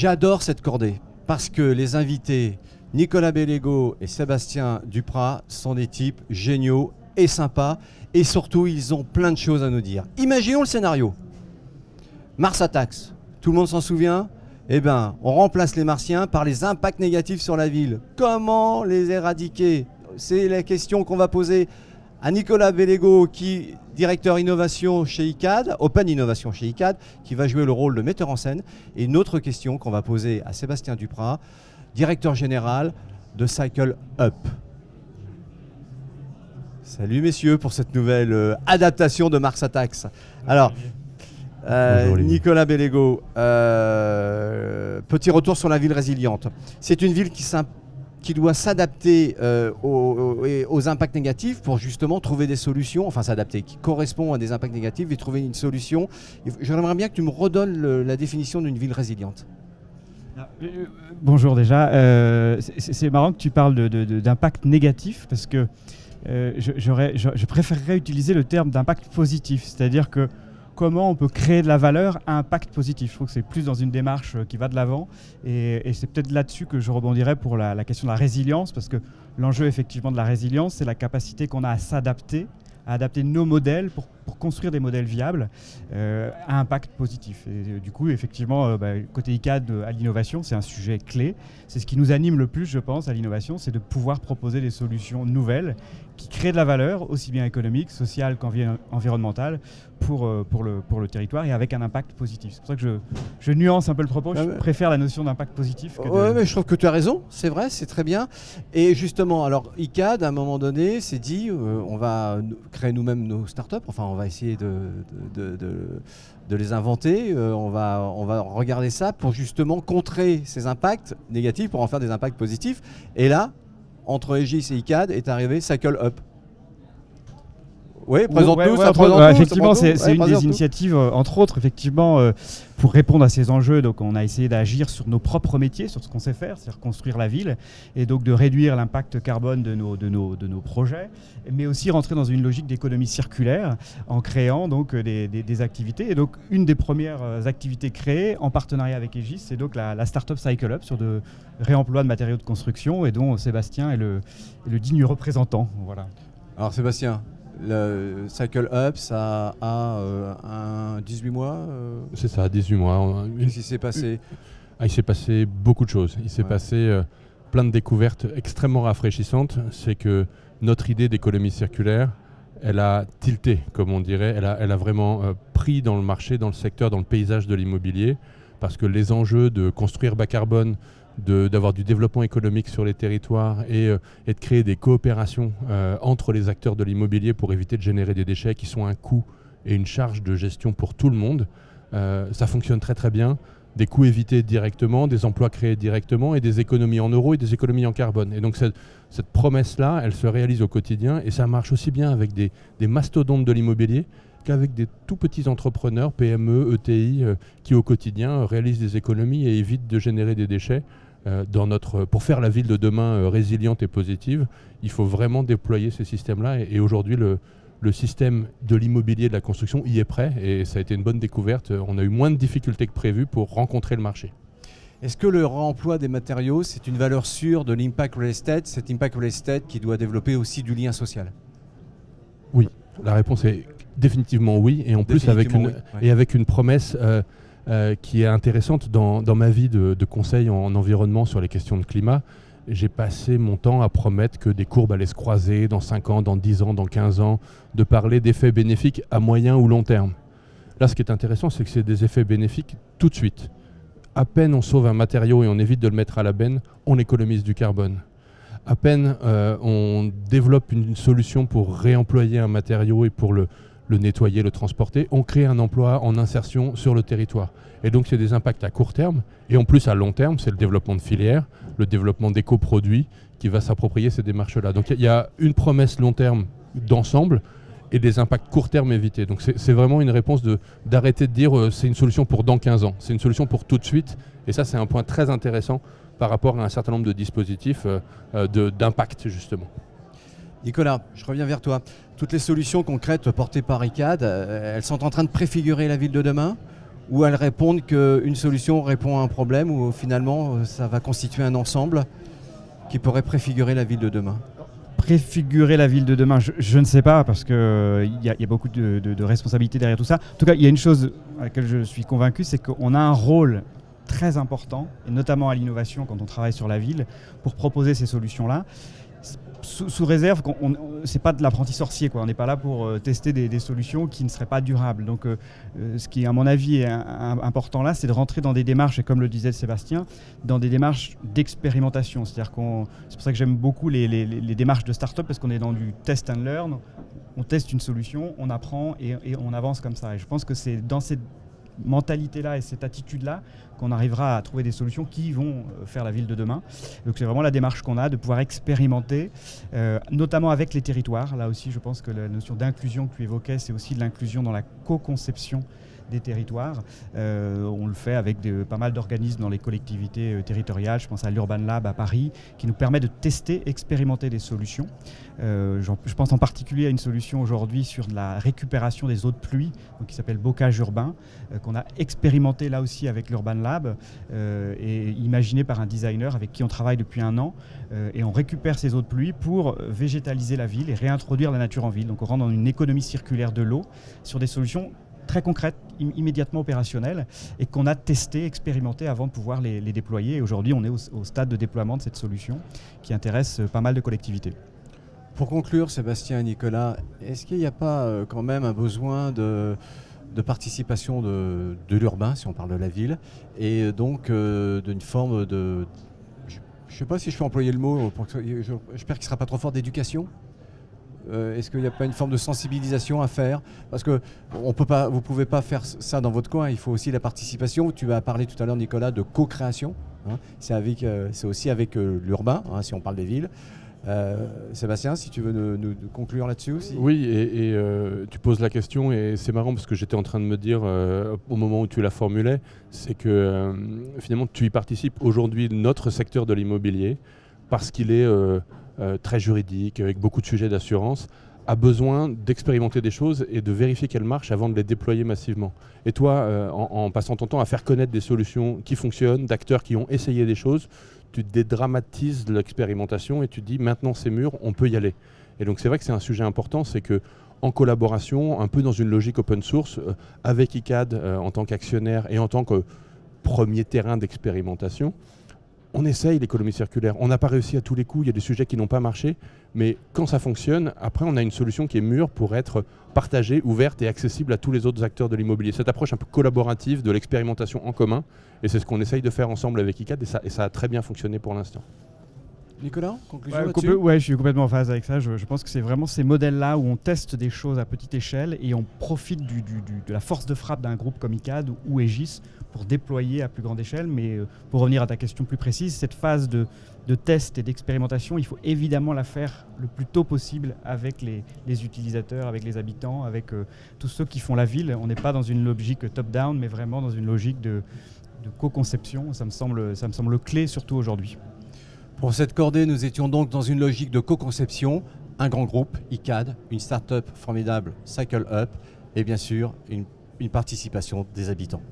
J'adore cette cordée parce que les invités Nicolas Bellego et Sébastien Duprat sont des types géniaux et sympas et surtout ils ont plein de choses à nous dire. Imaginons le scénario. Mars Attacks, tout le monde s'en souvient? Eh bien, on remplace les Martiens par les impacts négatifs sur la ville. Comment les éradiquer? C'est la question qu'on va poser à Nicolas Bellego, qui directeur innovation chez ICAD, Open Innovation chez ICAD, qui va jouer le rôle de metteur en scène. Et une autre question qu'on va poser à Sébastien Duprat, directeur général de Cycle Up. Salut messieurs pour cette nouvelle adaptation de Mars Attacks. Alors, Nicolas Bellego, petit retour sur la ville résiliente. C'est une ville qui doit s'adapter aux impacts négatifs pour justement trouver des solutions, enfin s'adapter, qui correspond à des impacts négatifs et trouver une solution. J'aimerais bien que tu me redonnes la définition d'une ville résiliente. Bonjour déjà. C'est marrant que tu parles d'impact négatif parce que je préférerais utiliser le terme d'impact positif, c'est-à-dire que comment on peut créer de la valeur à impact positif. Je trouve que c'est plus dans une démarche qui va de l'avant et c'est peut-être là-dessus que je rebondirais pour la question de la résilience, parce que l'enjeu effectivement de la résilience, c'est la capacité qu'on a à s'adapter, à adapter nos modèles pour construire des modèles viables à impact positif. Et du coup, effectivement, côté ICAD à l'innovation, c'est un sujet clé. C'est ce qui nous anime le plus, je pense, à l'innovation, c'est de pouvoir proposer des solutions nouvelles qui créent de la valeur, aussi bien économique, sociale qu'environnementale, pour le territoire et avec un impact positif. C'est pour ça que je nuance un peu le propos. Je préfère la notion d'impact positif. Oui, mais je trouve que tu as raison. C'est vrai, c'est très bien. Et justement, alors ICAD, à un moment donné, s'est dit on va créer nous-mêmes nos startups. Enfin, on va essayer de les inventer. On va regarder ça pour justement contrer ces impacts négatifs, pour en faire des impacts positifs. Et là, entre Aegis et ICAD est arrivé Cycle Up. Oui, présente-nous, effectivement, c'est une des initiatives, entre autres, effectivement, pour répondre à ces enjeux. Donc, on a essayé d'agir sur nos propres métiers, sur ce qu'on sait faire, c'est-à-dire construire la ville, et donc de réduire l'impact carbone de nos projets, mais aussi rentrer dans une logique d'économie circulaire en créant donc des activités. Et donc, une des premières activités créées en partenariat avec Aegis, c'est donc la Startup Cycle Up sur de réemploi de matériaux de construction, et dont Sébastien est le digne représentant. Voilà. Alors, Sébastien, le Cycle Up, ça a 18 mois C'est ça, 18 mois. Qu'est-ce qui s'est passé? Il s'est passé beaucoup de choses. Il s'est passé plein de découvertes extrêmement rafraîchissantes. C'est que notre idée d'économie circulaire, elle a tilté, comme on dirait. Elle a vraiment pris dans le marché, dans le secteur, dans le paysage de l'immobilier, parce que les enjeux de construire bas carbone, d'avoir du développement économique sur les territoires et de créer des coopérations entre les acteurs de l'immobilier pour éviter de générer des déchets qui sont un coût et une charge de gestion pour tout le monde. Ça fonctionne très très bien. Des coûts évités directement, des emplois créés directement et des économies en euros et des économies en carbone. Et donc cette promesse-là, elle se réalise au quotidien et ça marche aussi bien avec des mastodontes de l'immobilier qu'avec des tout petits entrepreneurs, PME, ETI, qui au quotidien réalisent des économies et évitent de générer des déchets. Pour faire la ville de demain résiliente et positive, il faut vraiment déployer ces systèmes-là. Et aujourd'hui, le système de l'immobilier, de la construction, y est prêt. Et ça a été une bonne découverte. On a eu moins de difficultés que prévu pour rencontrer le marché. Est-ce que le réemploi des matériaux, c'est une valeur sûre de l'impact real estate, cet impact real estate qui doit développer aussi du lien social? Oui, la réponse est définitivement oui. Et en plus, avec une promesse qui est intéressante dans ma vie de conseil en environnement sur les questions de climat. J'ai passé mon temps à promettre que des courbes allaient se croiser dans 5 ans, dans 10 ans, dans 15 ans, de parler d'effets bénéfiques à moyen ou long terme. Là, ce qui est intéressant, c'est que c'est des effets bénéfiques tout de suite. À peine on sauve un matériau et on évite de le mettre à la benne, on économise du carbone. À peine on développe une solution pour réemployer un matériau et pour le nettoyer, le transporter, on crée un emploi en insertion sur le territoire. Et donc c'est des impacts à court terme, et en plus à long terme, c'est le développement de filières, le développement d'éco-produits qui va s'approprier ces démarches-là. Donc il y a une promesse long terme d'ensemble et des impacts court terme évités. Donc c'est vraiment une réponse d'arrêter de dire c'est une solution pour dans 15 ans, c'est une solution pour tout de suite, et ça c'est un point très intéressant par rapport à un certain nombre de dispositifs d'impact justement. Nicolas, je reviens vers toi. Toutes les solutions concrètes portées par ICAD, elles sont en train de préfigurer la ville de demain, Ou elles répondent qu'une solution répond à un problème, ou finalement ça va constituer un ensemble qui pourrait préfigurer la ville de demain? Préfigurer la ville de demain, je ne sais pas, parce qu'il y a beaucoup de responsabilités derrière tout ça. En tout cas, il y a une chose à laquelle je suis convaincu, c'est qu'on a un rôle très important, et notamment à l'innovation quand on travaille sur la ville, pour proposer ces solutions-là. Sous réserve, ce n'est pas de l'apprenti sorcier, quoi. On n'est pas là pour tester des solutions qui ne seraient pas durables. Donc, ce qui, à mon avis, est important là, c'est de rentrer dans des démarches, et comme le disait Sébastien, dans des démarches d'expérimentation. C'est pour ça que j'aime beaucoup les démarches de start-up, parce qu'on est dans du test and learn. On teste une solution, on apprend et on avance comme ça. Et je pense que c'est dans cette mentalité-là et cette attitude-là qu'on arrivera à trouver des solutions qui vont faire la ville de demain. Donc c'est vraiment la démarche qu'on a, de pouvoir expérimenter, notamment avec les territoires. Là aussi, je pense que la notion d'inclusion que tu évoquais, c'est aussi de l'inclusion dans la co-conception des territoires. On le fait avec pas mal d'organismes dans les collectivités territoriales. Je pense à l'Urban Lab à Paris, qui nous permet de tester, expérimenter des solutions. Je pense en particulier à une solution aujourd'hui sur la récupération des eaux de pluie, donc qui s'appelle bocage urbain, qu'on a expérimenté là aussi avec l'Urban Lab et imaginé par un designer avec qui on travaille depuis 1 an. Et on récupère ces eaux de pluie pour végétaliser la ville et réintroduire la nature en ville. Donc on rentre dans une économie circulaire de l'eau sur des solutions très concrètes, immédiatement opérationnelles, et qu'on a testé, expérimenté avant de pouvoir les déployer. Et aujourd'hui, on est au stade de déploiement de cette solution qui intéresse pas mal de collectivités. Pour conclure, Sébastien et Nicolas, est-ce qu'il n'y a pas quand même un besoin de participation de l'urbain, si on parle de la ville, et donc d'une forme de... Je ne sais pas si je peux employer le mot, j'espère qu'il ne sera pas trop fort, d'éducation? Est-ce qu'il n'y a pas une forme de sensibilisation à faire? Parce que vous ne pouvez pas faire ça dans votre coin, il faut aussi la participation. Tu as parlé tout à l'heure, Nicolas, de co-création. Hein. C'est aussi avec l'urbain, hein, si on parle des villes. Sébastien, si tu veux nous conclure là-dessus aussi. Oui, et tu poses la question, et c'est marrant parce que j'étais en train de me dire au moment où tu la formulais, c'est que finalement tu y participes aujourd'hui, notre secteur de l'immobilier, parce qu'il est très juridique, avec beaucoup de sujets d'assurance, a besoin d'expérimenter des choses et de vérifier qu'elles marchent avant de les déployer massivement. Et toi, en passant ton temps à faire connaître des solutions qui fonctionnent, d'acteurs qui ont essayé des choses, tu dédramatises l'expérimentation et tu te dis maintenant c'est mûr, on peut y aller. Et donc c'est vrai que c'est un sujet important, c'est que en collaboration, un peu dans une logique open source, avec ICAD en tant qu'actionnaire et en tant que premier terrain d'expérimentation, on essaye l'économie circulaire. On n'a pas réussi à tous les coups, il y a des sujets qui n'ont pas marché, mais quand ça fonctionne, après on a une solution qui est mûre pour être partagée, ouverte et accessible à tous les autres acteurs de l'immobilier. Cette approche un peu collaborative de l'expérimentation en commun, et c'est ce qu'on essaye de faire ensemble avec ICAD, et ça a très bien fonctionné pour l'instant. Nicolas, conclusion là-dessus? Ouais, je suis complètement en phase avec ça. Je pense que c'est vraiment ces modèles-là où on teste des choses à petite échelle et on profite de la force de frappe d'un groupe comme ICAD ou Aegis pour déployer à plus grande échelle. Mais pour revenir à ta question plus précise, cette phase de test et d'expérimentation, il faut évidemment la faire le plus tôt possible avec les utilisateurs, avec les habitants, avec tous ceux qui font la ville. On n'est pas dans une logique top-down, mais vraiment dans une logique de co-conception. Ça me semble clé, surtout aujourd'hui. Pour cette cordée, nous étions donc dans une logique de co-conception, un grand groupe, ICAD, une start-up formidable, Cycle Up, et bien sûr une participation des habitants.